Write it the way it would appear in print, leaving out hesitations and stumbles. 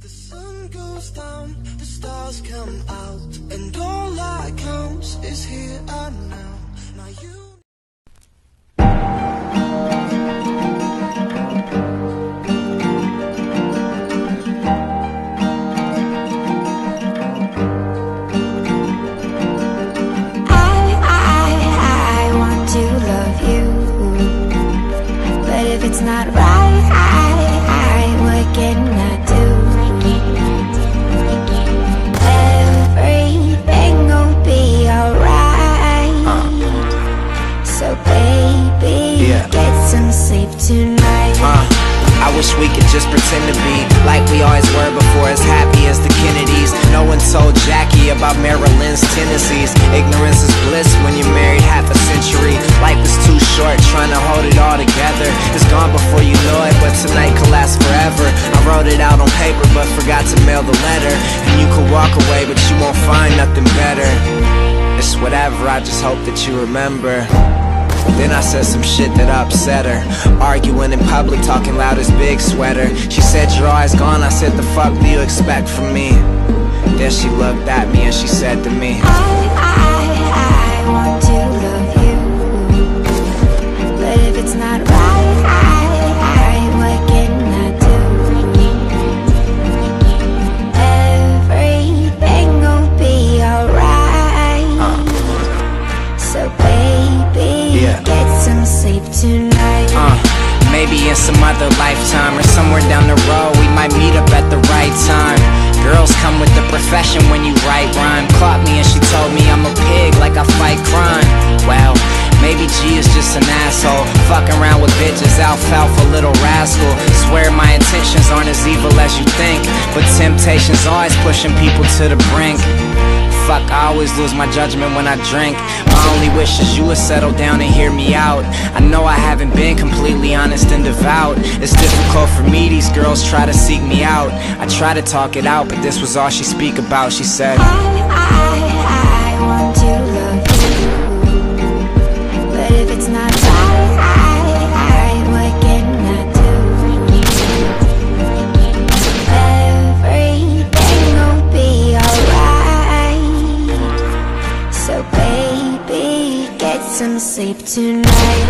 The sun goes down, the stars come out, and all that counts is here and now. Now you I want to love you, but if it's not right, what can I do? Everything gon' be alright. So baby, get some sleep tonight. I wish we could just pretend to be like we always were before, as happy as the Kennedys. No one told Jackie about Marilyn's tendencies. Ignorance is bliss when you're married half a century. Life is too short, trying to hold it all together. It's gone before you know it, but tonight could last forever. I wrote it out on paper, but forgot to mail the letter. And you could walk away, but you won't find nothing better. It's whatever, I just hope that you remember. Then I said some shit that upset her, arguing in public, talking loud as Big Sweater. She said, you're always gone. I said, the fuck do you expect from me? Then she looked at me and she said to me, I want to love you, but if it's not right, what can I do? Everything gon' be alright. So baby, get some sleep tonight. Maybe in some other lifetime or somewhere down the road we might meet up at the right time. Girls come with the profession when you write rhyme. Caught me and she told me I'm a pig, like I fight crime. Well, maybe G is just an asshole, fucking around with bitches, alfalfa little rascal. Swear my intentions aren't as evil as you think, but temptation's always pushing people to the brink. Fuck, I always lose my judgment when I drink. My only wish is you would settle down and hear me out. I know I haven't been completely honest and devout. It's difficult for me, these girls try to seek me out. I try to talk it out, but this was all she speak about. She said, I want to love you, but if it's not right, what can I do? Everything gon' be alright. So baby, get some sleep tonight.